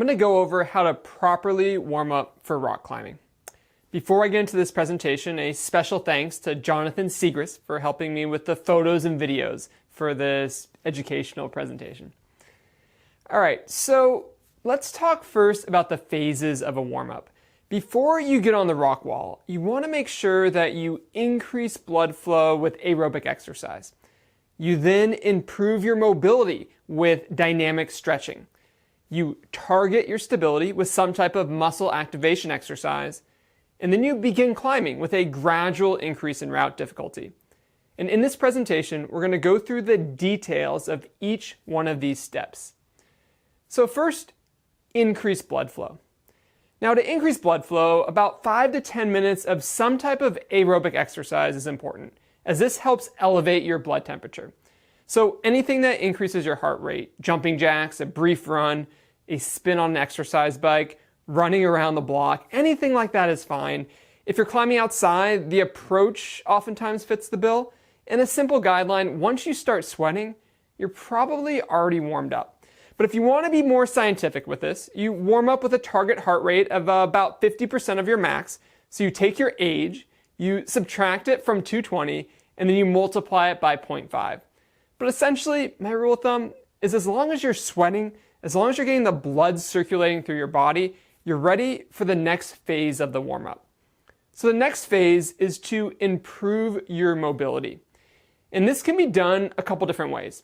going to go over how to properly warm up for rock climbing. Before I get into this presentation, a special thanks to Jonathan Segrist for helping me with the photos and videos for this educational presentation. All right, so let's talk first about the phases of a warm-up. Before you get on the rock wall, you want to make sure that you increase blood flow with aerobic exercise. You then improve your mobility with dynamic stretching. You target your stability with some type of muscle activation exercise, and then you begin climbing with a gradual increase in route difficulty. And in this presentation, we're going to go through the details of each one of these steps. So first, increase blood flow. Now, to increase blood flow, about 5 to 10 minutes of some type of aerobic exercise is important, as this helps elevate your blood temperature. So anything that increases your heart rate, jumping jacks, a brief run, a spin on an exercise bike, running around the block, anything like that is fine. If you're climbing outside, the approach oftentimes fits the bill. And a simple guideline, once you start sweating, you're probably already warmed up. But if you want to be more scientific with this, you warm up with a target heart rate of about 50% of your max. So you take your age, you subtract it from 220, and then you multiply it by 0.5. But essentially, my rule of thumb is as long as you're sweating, as long as you're getting the blood circulating through your body, you're ready for the next phase of the warm-up. So the next phase is to improve your mobility. And this can be done a couple different ways.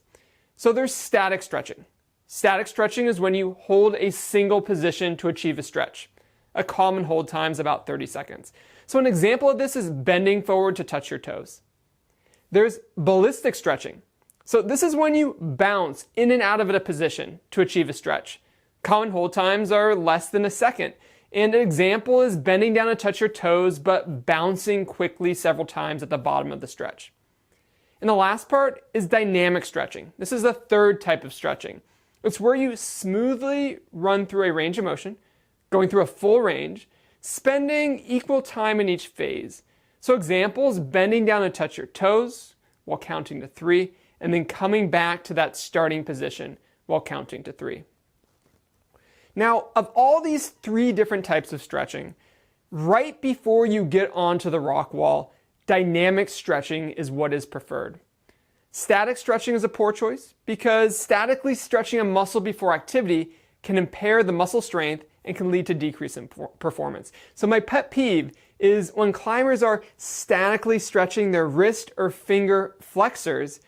So there's static stretching. Static stretching is when you hold a single position to achieve a stretch. A common hold time is about 30 seconds. So an example of this is bending forward to touch your toes. There's ballistic stretching. So this is when you bounce in and out of a position to achieve a stretch. Common hold times are less than a second. And an example is bending down to touch your toes, but bouncing quickly several times at the bottom of the stretch. And the last part is dynamic stretching. This is the third type of stretching. It's where you smoothly run through a range of motion, going through a full range, spending equal time in each phase. So examples, bending down to touch your toes while counting to 3, and then coming back to that starting position while counting to 3. Now, of all these 3 different types of stretching, right before you get onto the rock wall, dynamic stretching is what is preferred. Static stretching is a poor choice because statically stretching a muscle before activity can impair the muscle strength and can lead to decrease in performance. So my pet peeve is when climbers are statically stretching their wrist or finger flexors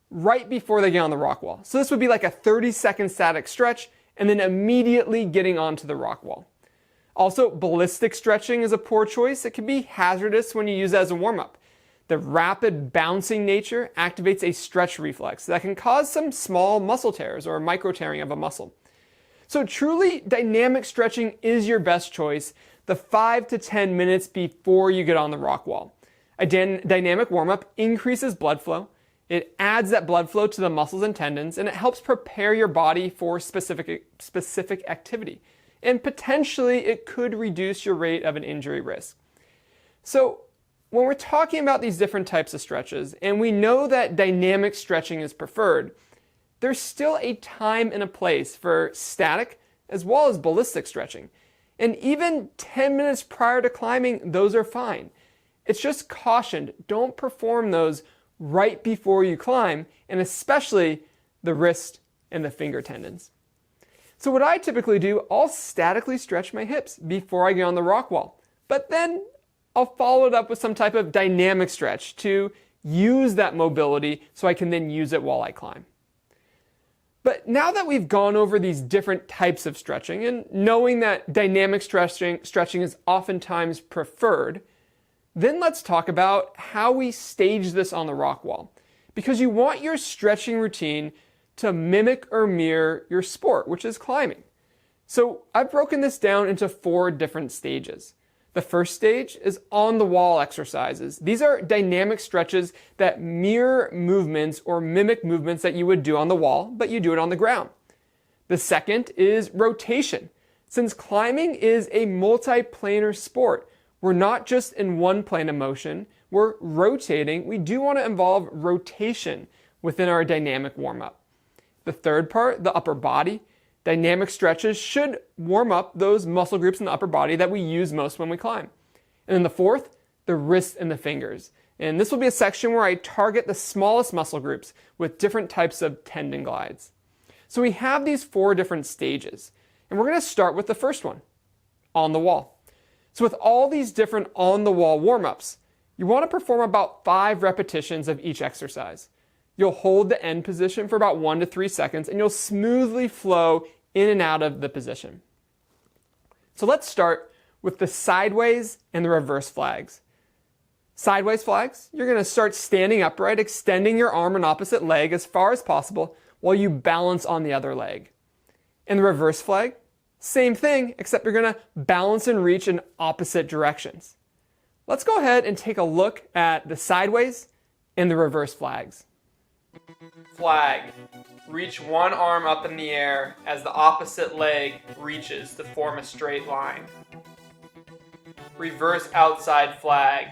right before they get on the rock wall. So this would be like a 30-second static stretch and then immediately getting onto the rock wall. Also, ballistic stretching is a poor choice. It can be hazardous when you use it as a warm-up. The rapid bouncing nature activates a stretch reflex that can cause some small muscle tears or micro tearing of a muscle. So truly, dynamic stretching is your best choice the 5 to 10 minutes before you get on the rock wall. A dynamic warm-up increases blood flow. It adds that blood flow to the muscles and tendons, and it helps prepare your body for specific activity. And potentially, it could reduce your rate of an injury risk. So when we're talking about these different types of stretches, and we know that dynamic stretching is preferred, there's still a time and a place for static as well as ballistic stretching. And even 10 minutes prior to climbing, those are fine. It's just cautioned, don't perform those right before you climb, and especially the wrist and the finger tendons. So what I typically do, I'll statically stretch my hips before I get on the rock wall, but then I'll follow it up with some type of dynamic stretch to use that mobility so I can then use it while I climb. But now that we've gone over these different types of stretching and knowing that dynamic stretching is oftentimes preferred, then let's talk about how we stage this on the rock wall. Because you want your stretching routine to mimic or mirror your sport, which is climbing. So I've broken this down into 4 different stages. The first stage is on-the-wall exercises. These are dynamic stretches that mirror movements or mimic movements that you would do on the wall, but you do it on the ground. The second is rotation. Since climbing is a multi-planar sport, we're not just in one plane of motion, we're rotating. We do want to involve rotation within our dynamic warm-up. The third part, the upper body. Dynamic stretches should warm up those muscle groups in the upper body that we use most when we climb. And then the fourth, the wrists and the fingers. And this will be a section where I target the smallest muscle groups with different types of tendon glides. So we have these 4 different stages. And we're going to start with the first one, on the wall. So with all these different on-the-wall warm-ups, you want to perform about 5 repetitions of each exercise. You'll hold the end position for about 1 to 3 seconds, and you'll smoothly flow in and out of the position. So let's start with the sideways and the reverse flags. Sideways flags, you're going to start standing upright, extending your arm and opposite leg as far as possible while you balance on the other leg. In the reverse flag, same thing, except you're going to balance and reach in opposite directions. Let's go ahead and take a look at the sideways and the reverse flags. Flag. Reach one arm up in the air as the opposite leg reaches to form a straight line. Reverse outside flag.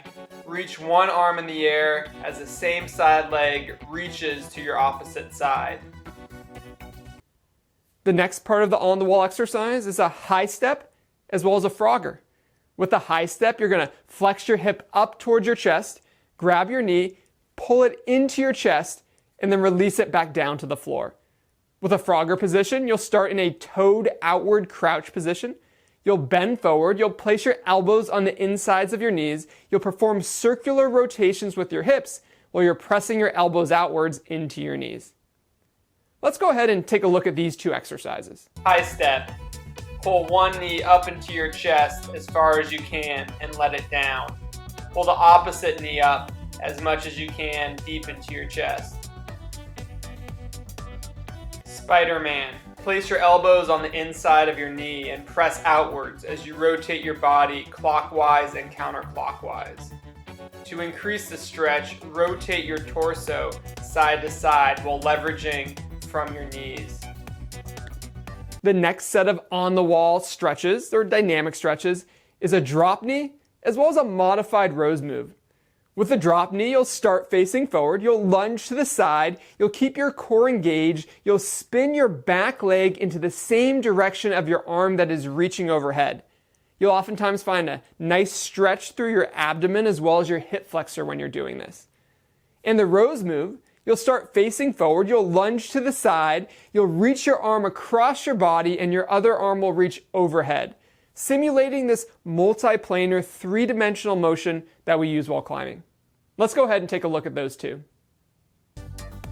Reach one arm in the air as the same side leg reaches to your opposite side. The next part of the on-the-wall exercise is a high step as well as a frogger. With the high step, you're going to flex your hip up towards your chest, grab your knee, pull it into your chest, and then release it back down to the floor. With a frogger position, you'll start in a toed outward crouch position. You'll bend forward, you'll place your elbows on the insides of your knees, you'll perform circular rotations with your hips while you're pressing your elbows outwards into your knees. Let's go ahead and take a look at these 2 exercises. High step. Pull one knee up into your chest as far as you can and let it down. Pull the opposite knee up as much as you can deep into your chest. Spider-Man. Place your elbows on the inside of your knee and press outwards as you rotate your body clockwise and counterclockwise. To increase the stretch, rotate your torso side to side while leveraging from your knees. The next set of on-the-wall stretches, or dynamic stretches, is a drop knee as well as a modified rows move. With the drop knee, you'll start facing forward, you'll lunge to the side, you'll keep your core engaged, you'll spin your back leg into the same direction of your arm that is reaching overhead. You'll oftentimes find a nice stretch through your abdomen as well as your hip flexor when you're doing this. In the rows move, you'll start facing forward, you'll lunge to the side, you'll reach your arm across your body, and your other arm will reach overhead, simulating this multiplanar 3-dimensional motion that we use while climbing. Let's go ahead and take a look at those 2.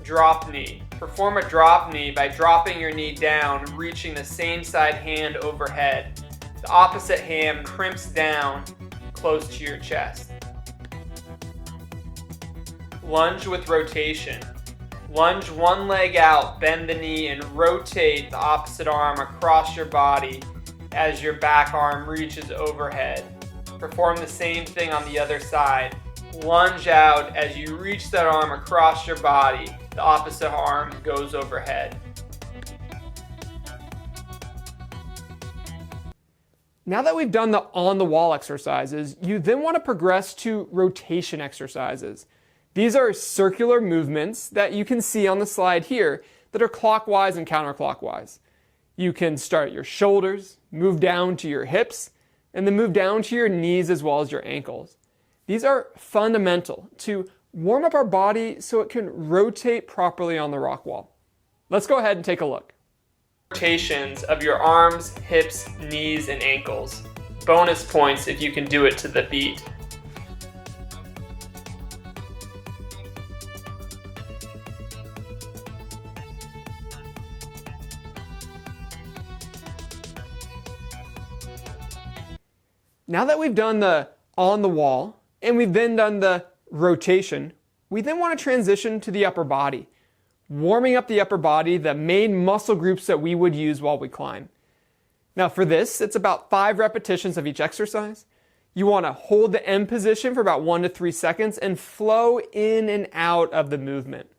Drop knee. Perform a drop knee by dropping your knee down, reaching the same side hand overhead. The opposite hand crimps down close to your chest. Lunge with rotation. Lunge one leg out, bend the knee, and rotate the opposite arm across your body as your back arm reaches overhead. Perform the same thing on the other side. Lunge out as you reach that arm across your body. The opposite arm goes overhead. Now that we've done the on-the-wall exercises, you then want to progress to rotation exercises. These are circular movements that you can see on the slide here that are clockwise and counterclockwise. You can start at your shoulders, move down to your hips, and then move down to your knees as well as your ankles. These are fundamental to warm up our body so it can rotate properly on the rock wall. Let's go ahead and take a look. Rotations of your arms, hips, knees, and ankles. Bonus points if you can do it to the beat. Now that we've done the on the wall and we've then done the rotation, we then want to transition to the upper body. Warming up the upper body, the main muscle groups that we would use while we climb. Now for this, it's about 5 repetitions of each exercise. You want to hold the end position for about 1 to 3 seconds and flow in and out of the movement.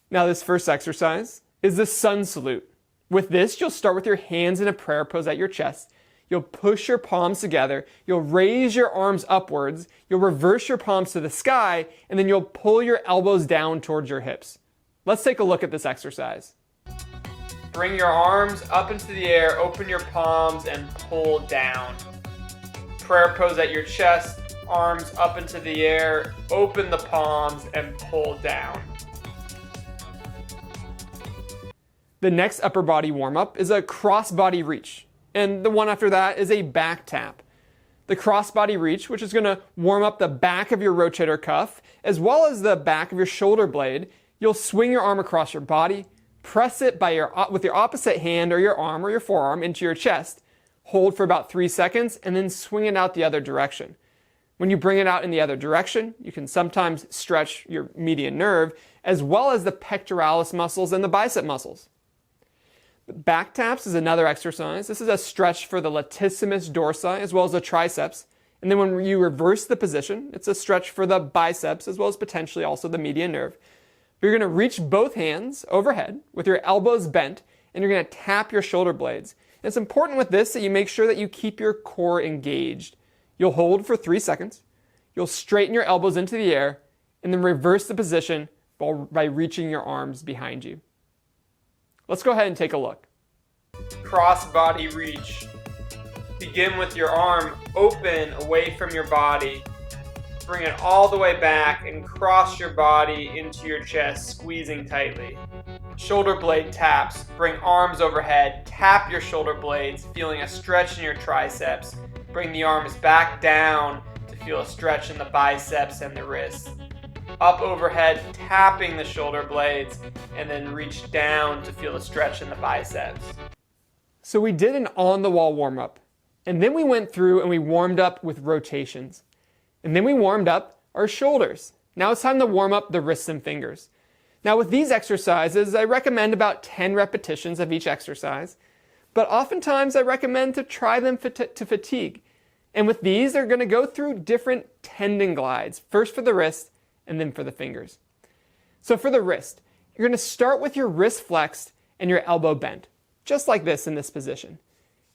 Now this first exercise is the sun salute. With this, you'll start with your hands in a prayer pose at your chest. You'll push your palms together, you'll raise your arms upwards, you'll reverse your palms to the sky, and then you'll pull your elbows down towards your hips. Let's take a look at this exercise. Bring your arms up into the air, open your palms, and pull down. Prayer pose at your chest, arms up into the air, open the palms, and pull down. The next upper body warm-up is a cross body reach, and the one after that is a back tap. The cross body reach, which is going to warm up the back of your rotator cuff, as well as the back of your shoulder blade. You'll swing your arm across your body, press it with your opposite hand or your arm or your forearm into your chest, hold for about 3 seconds, and then swing it out the other direction. When you bring it out in the other direction, you can sometimes stretch your median nerve, as well as the pectoralis muscles and the bicep muscles. Back taps is another exercise. This is a stretch for the latissimus dorsi as well as the triceps. And then when you reverse the position, it's a stretch for the biceps as well as potentially also the median nerve. But you're going to reach both hands overhead with your elbows bent, and you're going to tap your shoulder blades. And it's important with this that you make sure that you keep your core engaged. You'll hold for 3 seconds. You'll straighten your elbows into the air and then reverse the position by reaching your arms behind you. Let's go ahead and take a look. Cross body reach. Begin with your arm open away from your body. Bring it all the way back and cross your body into your chest, squeezing tightly. Shoulder blade taps. Bring arms overhead. Tap your shoulder blades, feeling a stretch in your triceps. Bring the arms back down to feel a stretch in the biceps and the wrists. Up overhead, tapping the shoulder blades, and then reach down to feel the stretch in the biceps. So we did an on-the-wall warm-up, and then we went through and we warmed up with rotations. And then we warmed up our shoulders. Now it's time to warm up the wrists and fingers. Now with these exercises, I recommend about 10 repetitions of each exercise, but oftentimes I recommend to try them to fatigue. And with these, they're going to go through different tendon glides, first for the wrist and then for the fingers. So for the wrist, you're going to start with your wrist flexed and your elbow bent, just like this in this position.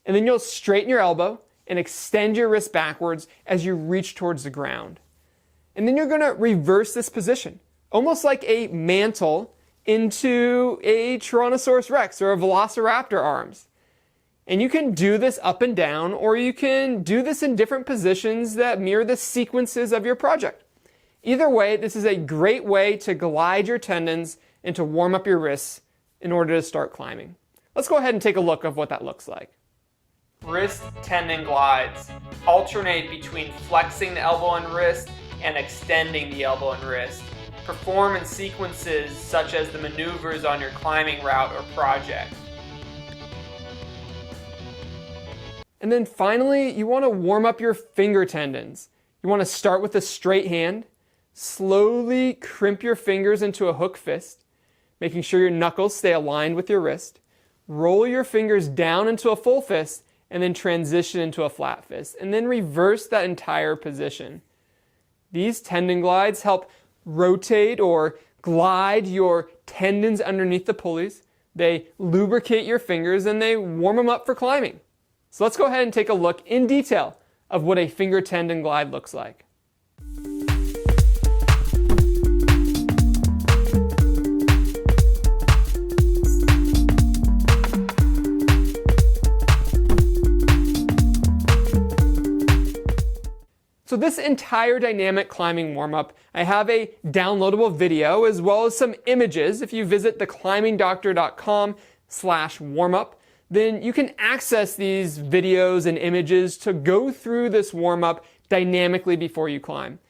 And then you'll straighten your elbow and extend your wrist backwards as you reach towards the ground. And then you're going to reverse this position, almost like a mantle into a Tyrannosaurus Rex or a Velociraptor arms. And you can do this up and down, or you can do this in different positions that mirror the sequences of your project. Either way, this is a great way to glide your tendons and to warm up your wrists in order to start climbing. Let's go ahead and take a look of what that looks like. Wrist tendon glides. Alternate between flexing the elbow and wrist and extending the elbow and wrist. Perform in sequences such as the maneuvers on your climbing route or project. And then finally, you want to warm up your finger tendons. You want to start with a straight hand. Slowly crimp your fingers into a hook fist, making sure your knuckles stay aligned with your wrist. Roll your fingers down into a full fist and then transition into a flat fist. And then reverse that entire position. These tendon glides help rotate or glide your tendons underneath the pulleys. They lubricate your fingers and they warm them up for climbing. So let's go ahead and take a look in detail of what a finger tendon glide looks like. So this entire dynamic climbing warm-up, I have a downloadable video as well as some images. If you visit theclimbingdoctor.com/warmup, then you can access these videos and images to go through this warm-up dynamically before you climb.